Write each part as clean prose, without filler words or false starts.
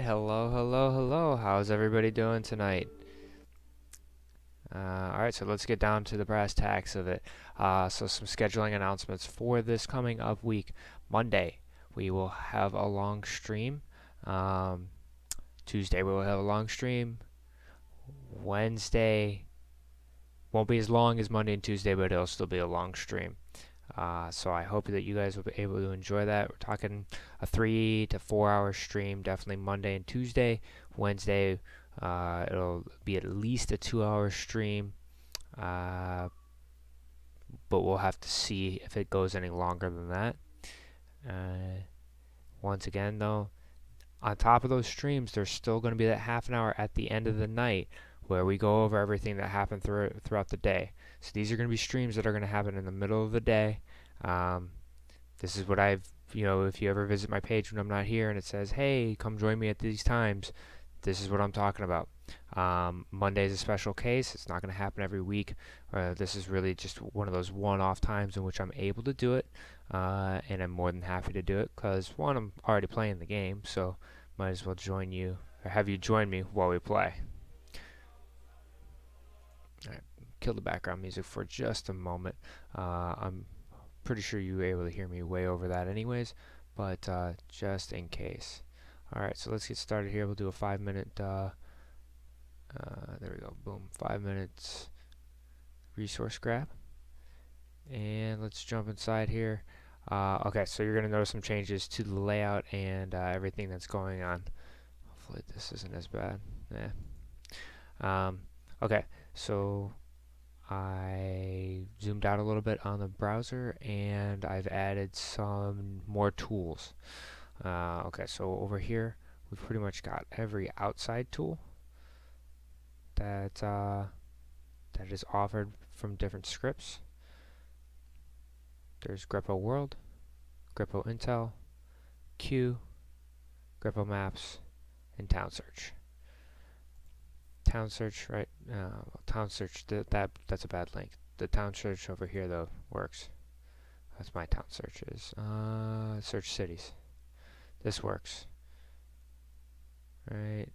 hello, hello, hello. How's everybody doing tonight? Alright, so let's get down to the brass tacks of it. So some scheduling announcements for this coming up week. Monday, we will have a long stream. Um, Tuesday, we will have a long stream. Wednesday won't be as long as Monday and Tuesday, but it'll still be a long stream. So I hope that you guys will be able to enjoy that. We're talking a 3 to 4 hour stream, definitely Monday and Tuesday. Wednesday, it'll be at least a 2 hour stream, but we'll have to see if it goes any longer than that. Once again, though, on top of those streams, there's still going to be that half an hour at the end of the night where we go over everything that happened throughout the day. So these are going to be streams that are going to happen in the middle of the day. This is what if you ever visit my page when I'm not here and it says, hey, come join me at these times, this is what I'm talking about. Monday is a special case. It's not going to happen every week. This is really just one of those one-off times in which I'm able to do it, and I'm more than happy to do it because, one, I'm already playing the game, so might as well join you or have you join me while we play. Alright, kill the background music for just a moment. I'm pretty sure you were able to hear me way over that anyways, but just in case. Alright, so let's get started here. We'll do a 5-minute, there we go, boom, 5 minutes resource grab. And let's jump inside here. Okay, so you're going to notice some changes to the layout and everything that's going on. Hopefully this isn't as bad. Okay, so I zoomed out a little bit on the browser and I've added some more tools. Okay, so over here we've pretty much got every outside tool that is offered from different scripts. There's Grepo World, Grepo Intel, Q, Grepo Maps, and Town Search. Town Search, right? Town Search, that's a bad link. The Town Search over here though works. That's my Town Searches. Search cities. This works. Right?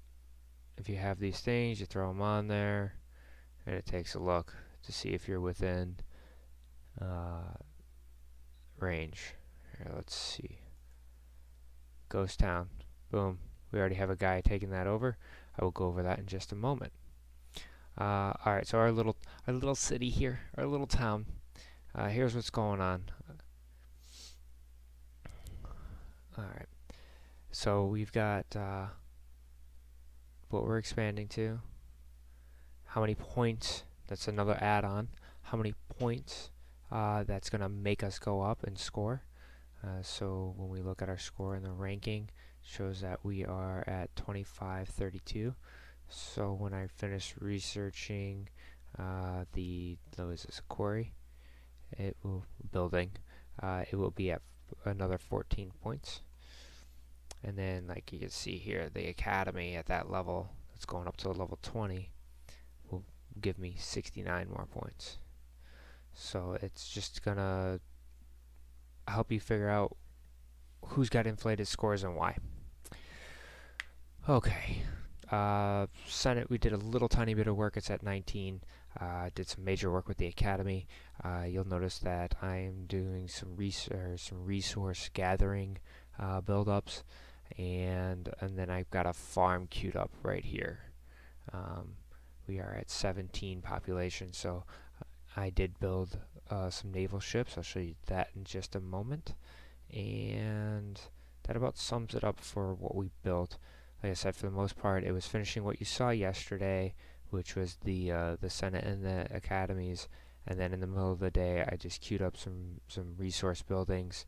If you have these things, you throw them on there, and it takes a look to see if you're within range. Here, let's see. Ghost Town. Boom. We already have a guy taking that over. I will go over that in just a moment. Alright, so our little city here, our little town. Here's what's going on. Alright, so we've got what we're expanding to. How many points? That's another add-on. How many points that's going to make us go up and score. So when we look at our score in the ranking, shows that we are at 2532. So when I finish researching those quarry, it will be at another 14 points. And then, like you can see here, the academy at that level, that's going up to level 20, will give me 69 more points. So it's just gonna help you figure out who's got inflated scores and why. Okay, Senate, we did a little tiny bit of work. It's at 19. Did some major work with the academy. You'll notice that I'm doing some resource gathering build-ups, and then I've got a farm queued up right here. We are at 17 population, so I did build some naval ships. I'll show you that in just a moment. And that about sums it up for what we built. Like I said, for the most part, it was finishing what you saw yesterday, which was the Senate and the academies. And then in the middle of the day, I just queued up some resource buildings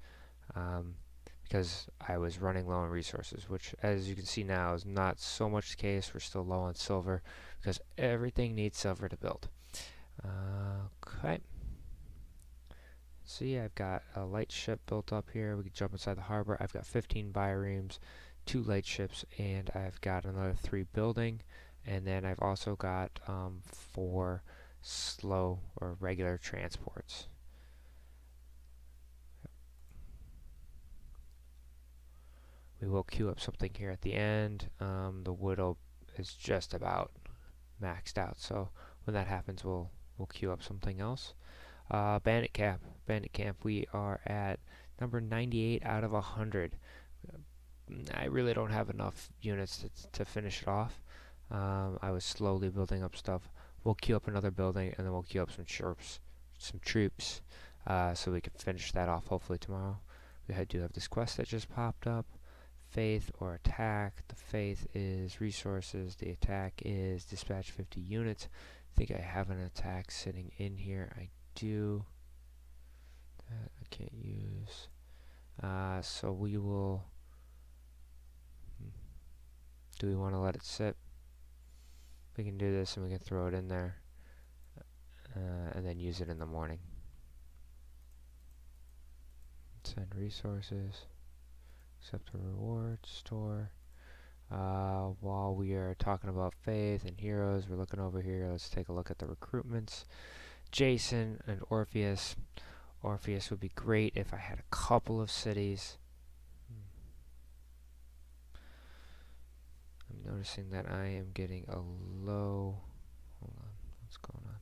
because I was running low on resources, which, as you can see now, is not so much the case. We're still low on silver because everything needs silver to build. Okay. So yeah, I've got a light ship built up here. We can jump inside the harbor. I've got 15 biremes, 2 light ships, and I've got another 3 building. And then I've also got 4 slow or regular transports. We will queue up something here at the end. The wood is just about maxed out, so when that happens, we'll queue up something else. Bandit Camp. We are at number 98 out of 100. I really don't have enough units to finish it off. I was slowly building up stuff. We'll queue up another building, and then we'll queue up some troops, so we can finish that off hopefully tomorrow. We do have this quest that just popped up. Faith or attack. The faith is resources. The attack is dispatch 50 units. I think I have an attack sitting in here. I do. That I can't use. So we will. Do we want to let it sit? We can do this and we can throw it in there and then use it in the morning. Send resources. Accept a reward. Store. While we are talking about faith and heroes, we're looking over here. Let's take a look at the recruitments. Jason and Orpheus. Orpheus would be great if I had a couple of cities. I'm noticing that I am getting a low. Hold on, what's going on?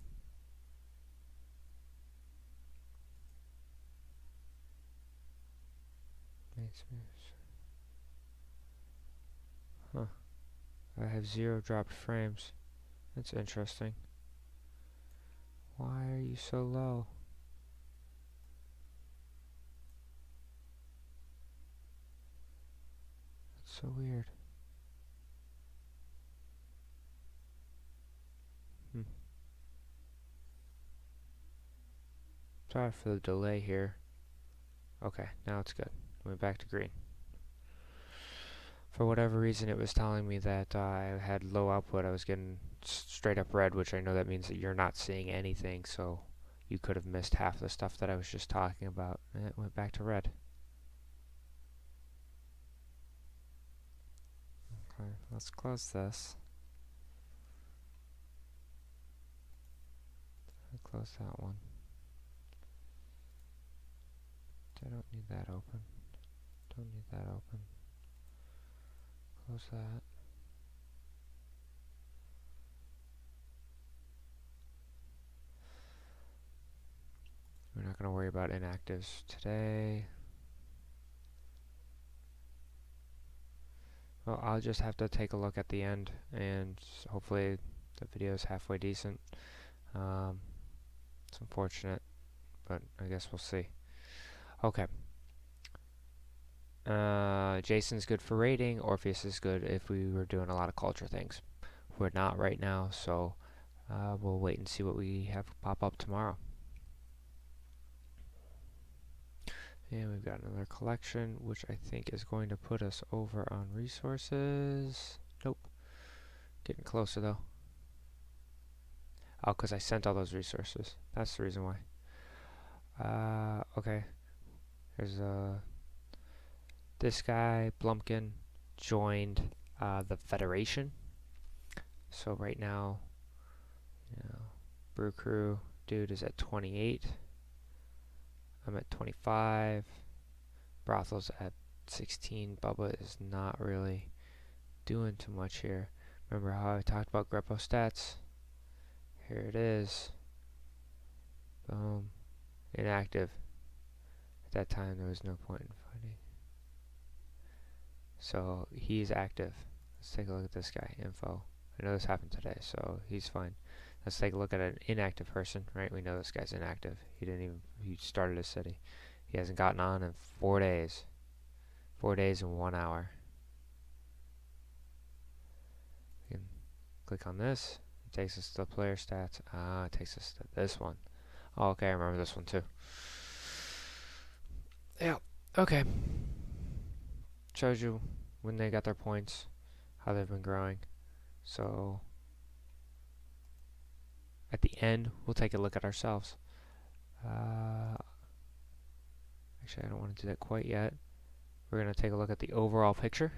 Huh. I have 0 dropped frames. That's interesting. Why are you so low? That's so weird. Sorry for the delay here. Okay, now it's good. Went back to green. For whatever reason, it was telling me that I had low output. I was getting straight up red, which I know that means that you're not seeing anything, so you could have missed half the stuff that I was just talking about. And it went back to red. Okay, let's close this. Close that one. I don't need that open. Don't need that open. Close that. We're not going to worry about inactives today. Well, I'll just have to take a look at the end, and hopefully the video is halfway decent. It's unfortunate, but I guess we'll see. Okay. Jason's good for raiding. Orpheus is good if we were doing a lot of culture things. We're not right now, so we'll wait and see what we have pop up tomorrow. And we've got another collection, which I think is going to put us over on resources. Nope. Getting closer, though. Oh, because I sent all those resources. That's the reason why. Okay. There's this guy, Blumpkin, joined the Federation. So right now, Brew Crew dude is at 28. I'm at 25. Brothel's at 16. Bubba is not really doing too much here. Remember how I talked about Grepo stats? Here it is. Boom. Inactive. At that time, there was no point in fighting. So he's active. Let's take a look at this guy. Info. I know this happened today, so he's fine. Let's take a look at an inactive person, right? We know this guy's inactive. He started a city. He hasn't gotten on in 4 days. 4 days and 1 hour. We can click on this. It takes us to the player stats. It takes us to this one. Oh, okay, I remember this one too. Yeah, okay. Shows you when they got their points, how they've been growing. So at the end, we'll take a look at ourselves. Actually, I don't want to do that quite yet. We're going to take a look at the overall picture.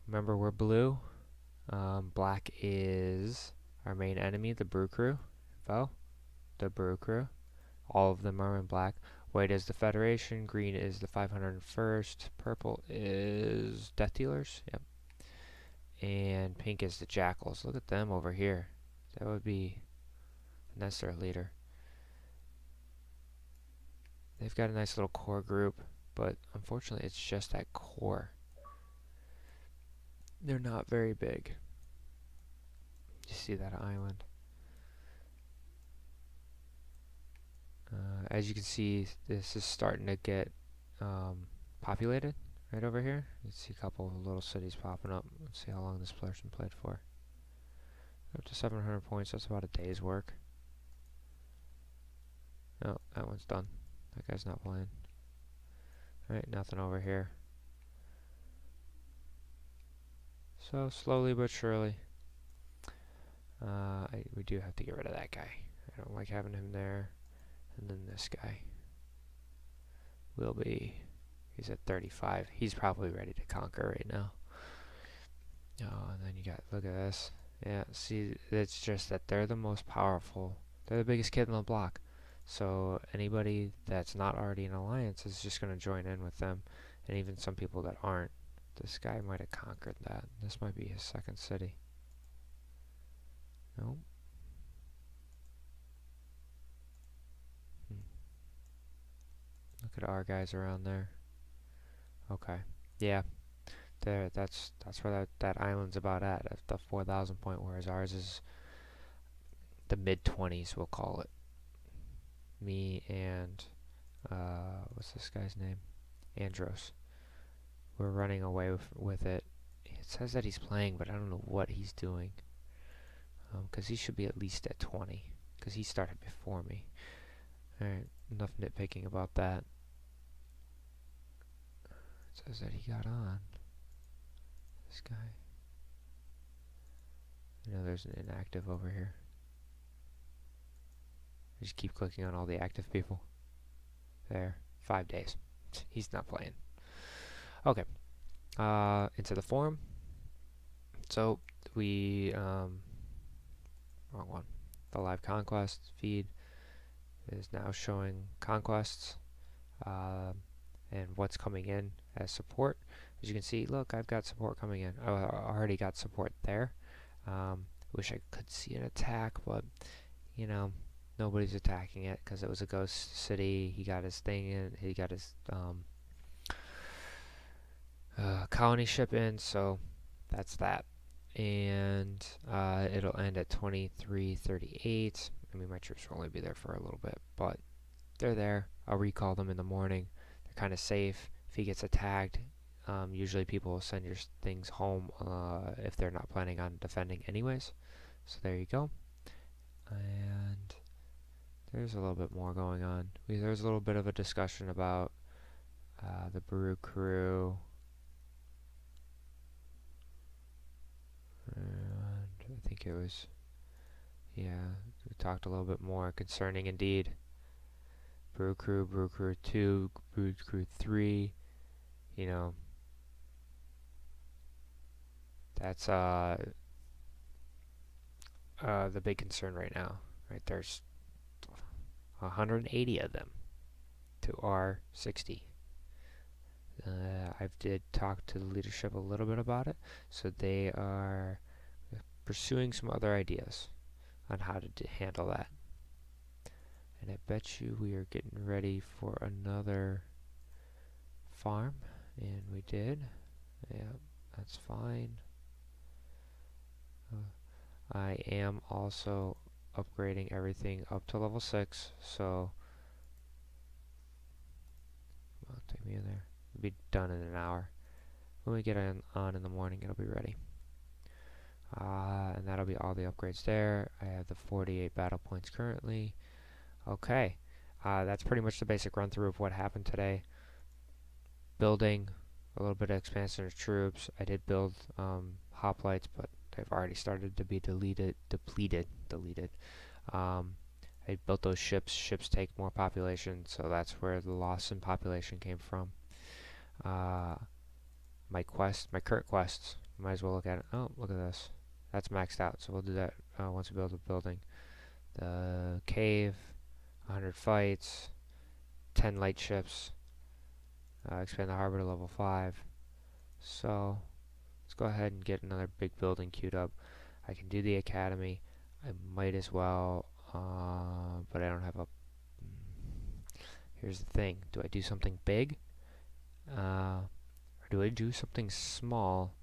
Remember, we're blue. Black is our main enemy, the Brew Crew. Info. The Brew Crew. All of them are in black. White is the Federation, green is the 501st, purple is Death Dealers, yep, and pink is the Jackals. Look at them over here. That would be, and that's their leader. They've got a nice little core group, but unfortunately it's just that core. They're not very big. You see that island? As you can see, this is starting to get populated right over here. You see a couple of little cities popping up. Let's see how long this person played for. Up to 700 points. That's about a day's work. Oh, that one's done. That guy's not playing. Alright, nothing over here. So, slowly but surely. We do have to get rid of that guy. I don't like having him there. And then this guy will be, he's at 35. He's probably ready to conquer right now. Oh, and then you got, look at this. Yeah, see, it's just that they're the most powerful. They're the biggest kid on the block. So anybody that's not already in alliance is just going to join in with them. And even some people that aren't. This guy might have conquered that. This might be his second city. Nope. Look at our guys around there. Okay. Yeah. There. That's where that island's about at the 4,000 point, whereas ours is the mid-20s, we'll call it. Me and what's this guy's name? Andros. We're running away with it. It says that he's playing, but I don't know what he's doing. Because he should be at least at 20. Because he started before me. Alright, enough nitpicking about that. It says that he got on. This guy. I know there's an inactive over here. Just keep clicking on all the active people. There. 5 days. He's not playing. Okay. Into the forum. So, we, wrong one. The live conquest feed is now showing conquests and what's coming in as support. As you can see, look, I've got support coming in. I already got support there. Wish I could see an attack, but, you know, nobody's attacking it because it was a ghost city. He got his thing in. He got his colony ship in, so that's that. And it'll end at 23:38. I mean, my troops will only be there for a little bit, but they're there. I'll recall them in the morning. They're kind of safe. If he gets attacked, usually people will send your things home if they're not planning on defending anyways. So there you go. And there's a little bit more going on. There's a little bit of a discussion about the Brew crew. And I think it was, yeah, we talked a little bit more concerning indeed. Brew Crew 2, Brew Crew 3, you know, that's the big concern right now, right? There's 180 of them to our 60. I did talk to the leadership a little bit about it, so they are pursuing some other ideas on how to handle that. And I bet you we are getting ready for another farm, and we did. Yeah, that's fine. I am also upgrading everything up to level 6, so come on, take me in there. It'll be done in an hour. When we get on in the morning, it'll be ready. And that'll be all the upgrades there. I have the 48 battle points currently. Okay, that's pretty much the basic run through of what happened today. Building, a little bit of expansion of troops. I did build hoplites, but they've already started to be deleted. I built those ships. Ships take more population, so that's where the loss in population came from. My current quests, might as well look at it. Oh, look at this. That's maxed out, so we'll do that once we build the building. The cave, 100 fights, 10 light ships, expand the harbor to level 5. So let's go ahead and get another big building queued up. I can do the academy. I might as well, but I don't have a... Here's the thing. Do I do something big? Or do I do something small?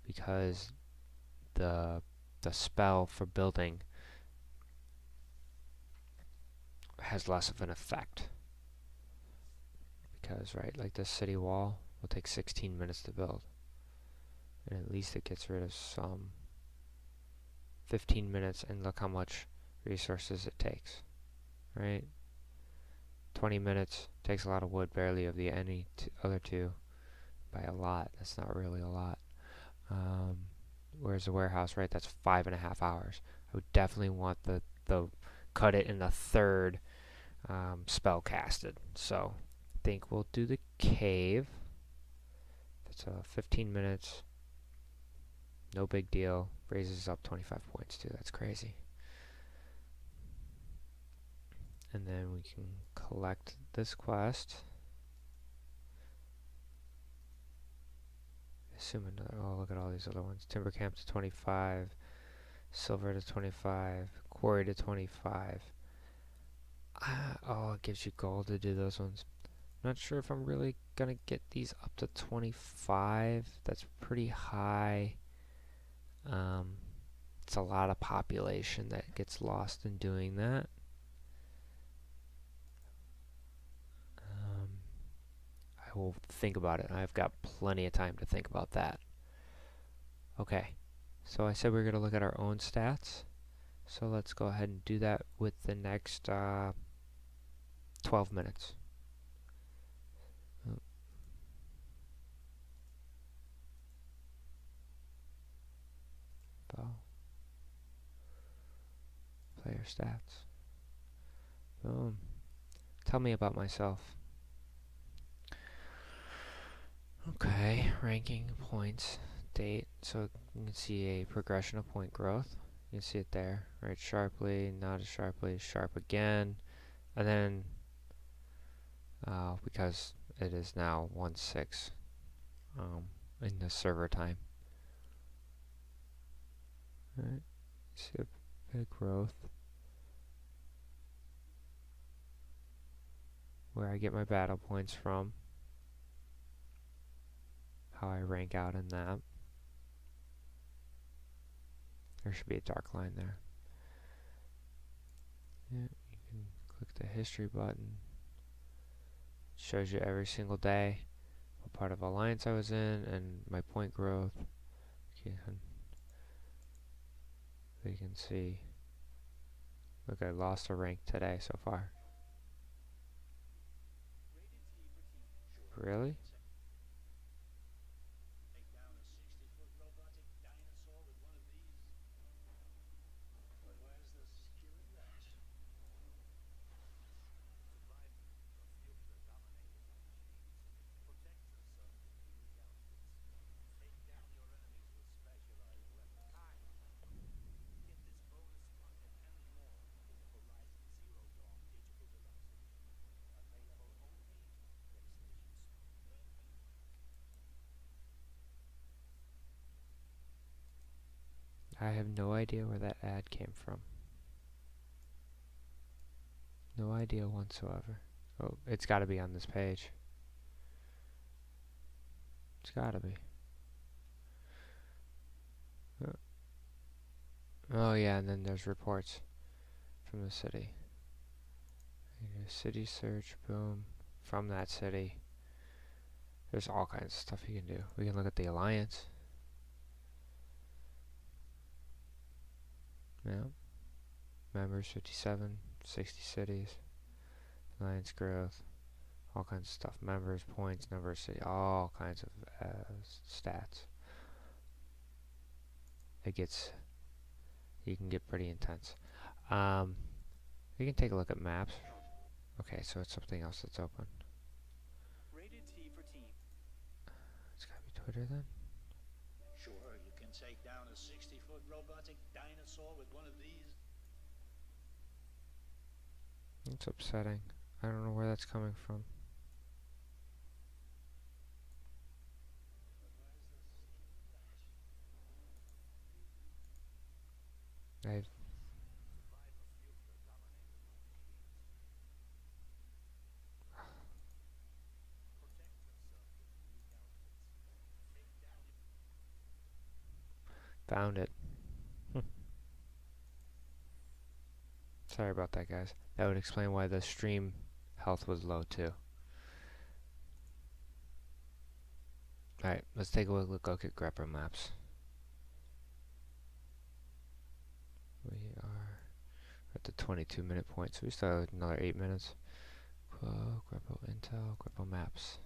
Because the spell for building has less of an effect. Because, right, like this city wall will take 16 minutes to build. And at least it gets rid of some 15 minutes, and look how much resources it takes, right? 20 minutes takes a lot of wood, barely of the other two. By a lot, that's not really a lot. Whereas the warehouse, right, that's 5.5 hours. I would definitely want the cut it in a third spell casted. So I think we'll do the cave. That's 15 minutes. No big deal. Raises up 25 points too. That's crazy. And then we can collect this quest. Assume another. Oh, look at all these other ones. Timber camp to 25. Silver to 25. Quarry to 25. Oh, it gives you gold to do those ones. I'm not sure if I'm really gonna get these up to 25. That's pretty high. It's a lot of population that gets lost in doing that. I will think about it. I've got plenty of time to think about that. Okay, so I said we were going to look at our own stats. So let's go ahead and do that with the next 12 minutes. Player stats. Boom. Tell me about myself. Okay, ranking, points, date. So you can see a progression of point growth. You can see it there, right? Sharply, not as sharply, sharp again, and then because it is now 1/6 in the server time. Right, see a big growth. Where I get my battle points from, how I rank out in that. There should be a dark line there. Yeah, you can click the history button. It shows you every single day what part of alliance I was in and my point growth. You can see. Look, I lost a rank today so far. Really? I have no idea where that ad came from. No idea whatsoever. Oh, it's got to be on this page. It's got to be. Oh yeah, and then there's reports from the city. City search, boom, from that city. There's all kinds of stuff you can do. We can look at the alliance. Yeah. Members 57, 60 cities. Alliance growth. All kinds of stuff. Members, points, number of city. All kinds of stats. You can get pretty intense. We can take a look at maps. Okay, so it's something else that's open. Rated T for team. It's gotta be Twitter then. Sure, you can take down a 60-foot robotic dinosaur with one of these. It's upsetting. I don't know where that's coming from. I found it. Sorry about that, guys. That would explain why the stream health was low too. Alright, let's take a look at grepper maps. We are at the 22-minute point, so we still have another 8 minutes. Grepo Intel, Grepo Maps.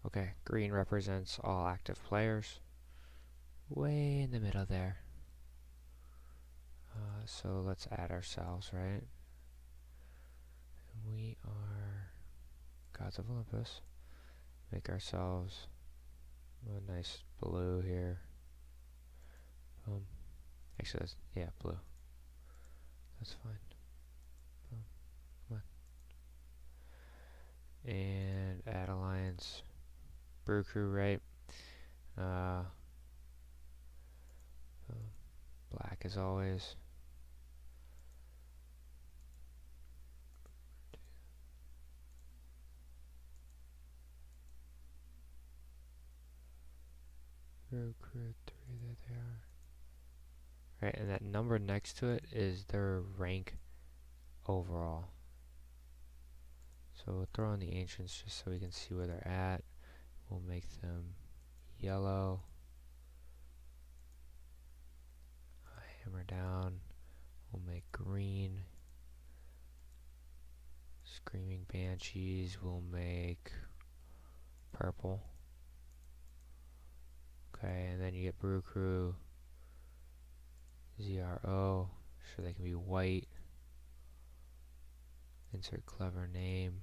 Okay, green represents all active players. Way in the middle there. So let's add ourselves, right? And we are Gods of Olympus. Make ourselves a nice blue here. Boom. Actually, that's, yeah, blue. That's fine. Boom. Come on. And add alliance. Brew crew, right? Black as always. Brew crew 3, there they are. Right, and that number next to it is their rank overall. So we'll throw in the ancients just so we can see where they're at. We'll make them yellow. Hammer down. We'll make green. Screaming banshees. We'll make purple. Okay, and then you get brew crew. ZRO. Sure, they can be white. Insert clever name.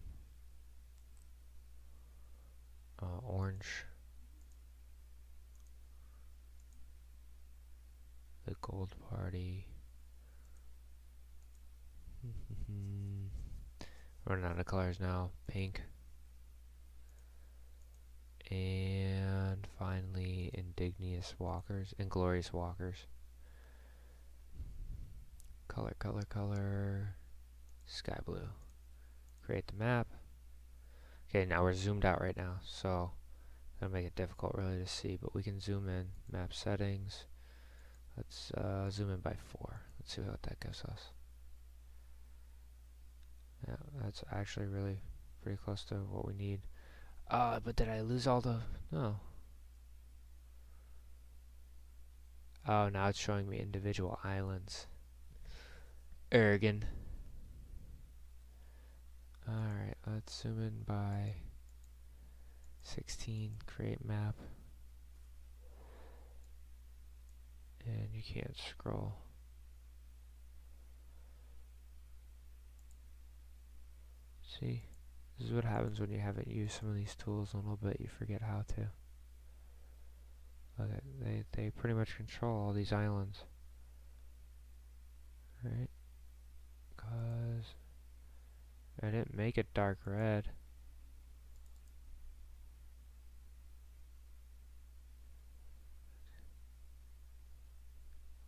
Orange. The gold party. Running out of colors now. Pink. And finally, Inglorious Walkers. Color, color, color. Sky blue. Create the map. Okay, now we're zoomed out right now, so that'll make it difficult really to see, but we can zoom in. Map settings. Let's zoom in by 4. Let's see what that gives us. Yeah, that's actually really pretty close to what we need. But did I lose all the... No. Oh, now it's showing me individual islands. Ergen. Alright, let's zoom in by 16, create map. And you can't scroll. See? This is what happens when you haven't used some of these tools in a little bit. You forget how to. Look at, they pretty much control all these islands. Right? Because I didn't make it dark red.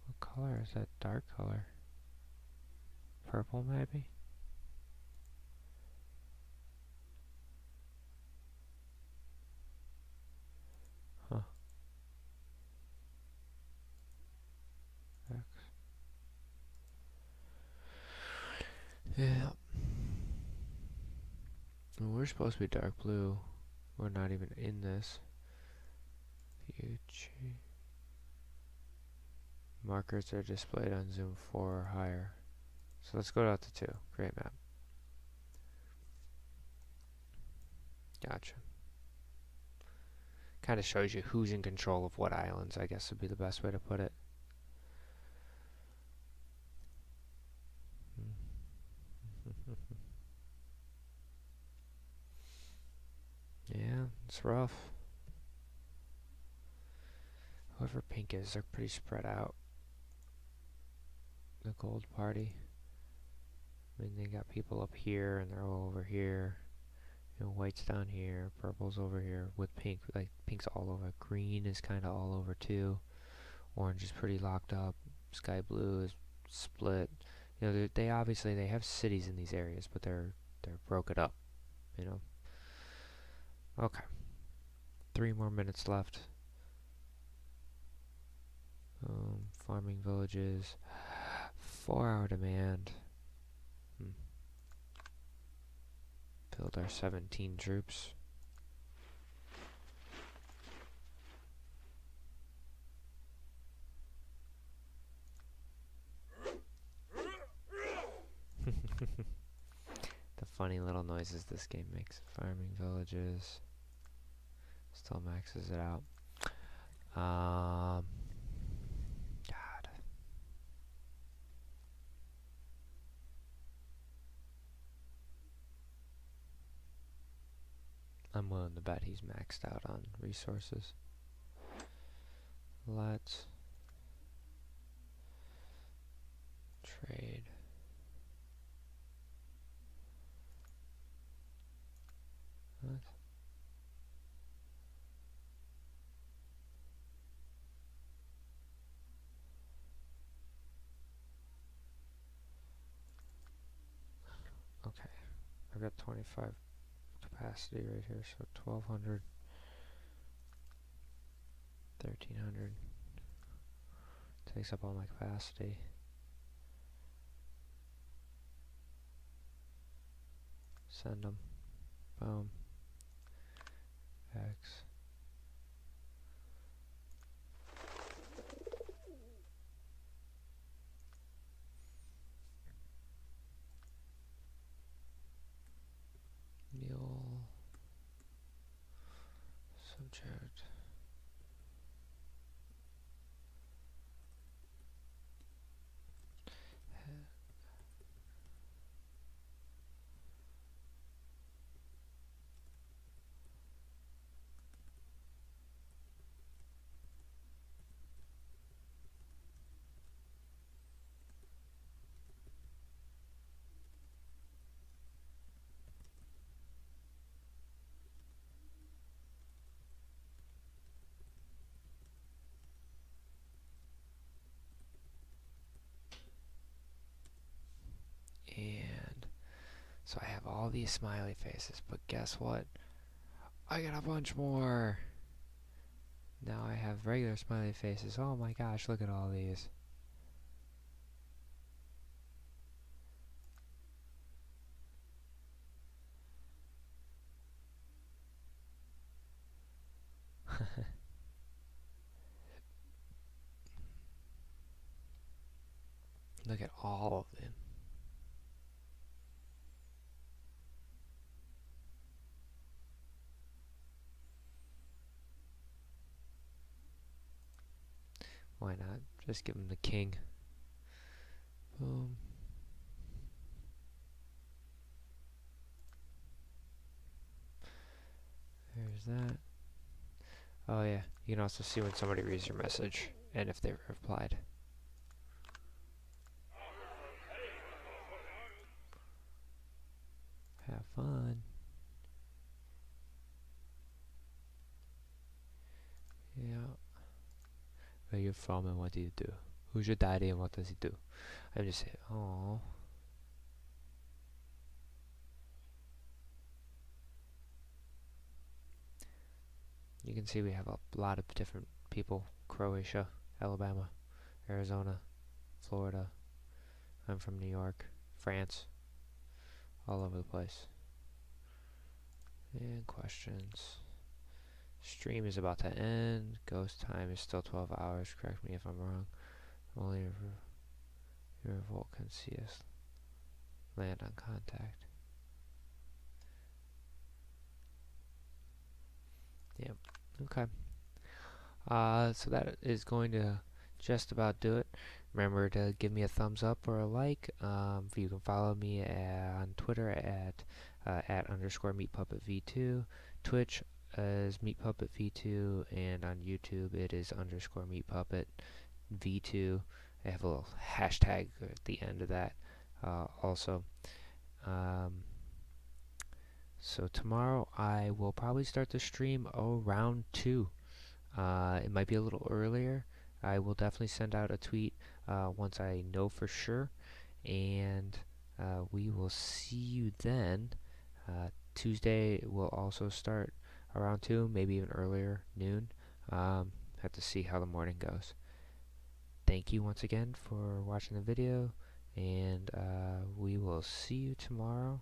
What color is that dark color? Purple maybe? Huh. X. Yeah. Well, we're supposed to be dark blue. We're not even in this. View change. Markers are displayed on zoom 4 or higher. So let's go out to 2. Create map. Gotcha. Kind of shows you who's in control of what islands, I guess would be the best way to put it. Yeah, it's rough. Whoever pink is, they're pretty spread out. The gold party. I mean, they got people up here and they're all over here. You know, white's down here, purple's over here with pink. Like pink's all over. Green is kind of all over too. Orange is pretty locked up. Sky blue is split. You know, they obviously they have cities in these areas, but they're broken up. You know. Okay. 3 more minutes left. Farming villages. 4-hour demand. Build our 17 troops. The funny little noises this game makes. Farming villages. Still maxes it out. God. I'm willing to bet he's maxed out on resources. Let's trade. What? Okay, I've got 25 capacity right here, so 1200, 1300 takes up all my capacity. Send them. Boom. X. Mule. Subject. And so I have all these smiley faces, but guess what? I got a bunch more. Now I have regular smiley faces. Oh my gosh, look at all these. Look at all of them. Why not? Just give him the king. Boom. There's that. Oh yeah, you can also see when somebody reads your message and if they replied. Have fun. Yeah. Where you from and what do you do? Who's your daddy and what does he do? I'm just saying, oh. You can see we have a lot of different people. Croatia, Alabama, Arizona, Florida. I'm from New York, France. All over the place. And questions. Stream is about to end. Ghost time is still 12 hours. Correct me if I'm wrong. Only your revolt can see us land on contact. Yep. Okay. So that is going to just about do it. Remember to give me a thumbs up or a like. You can follow me on Twitter at @_meatpuppetv2. Twitch is meatpuppetv2, and on YouTube it is _meatpuppetv2. I have a little hashtag at the end of that. also. Um, so tomorrow I will probably start the stream around 2. It might be a little earlier. I will definitely send out a tweet once I know for sure, and we will see you then. Tuesday will also start around 2, maybe even earlier, noon. Have to see how the morning goes. Thank you once again for watching the video, and we will see you tomorrow.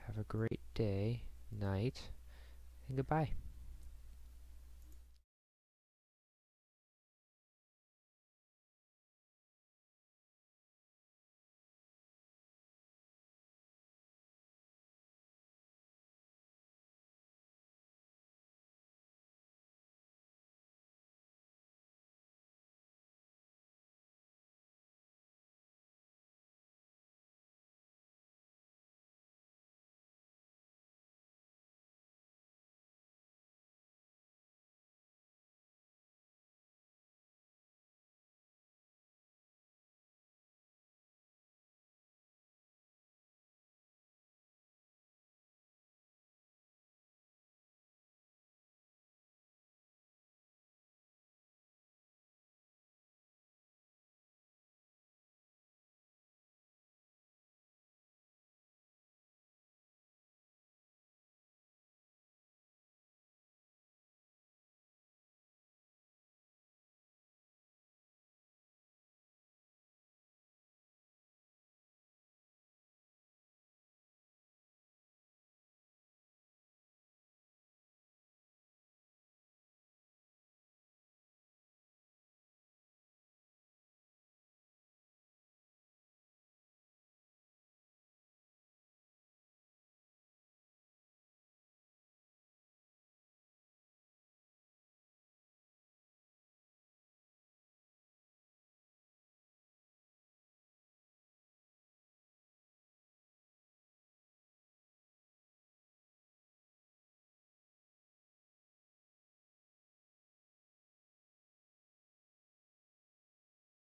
Have a great day, night, and goodbye.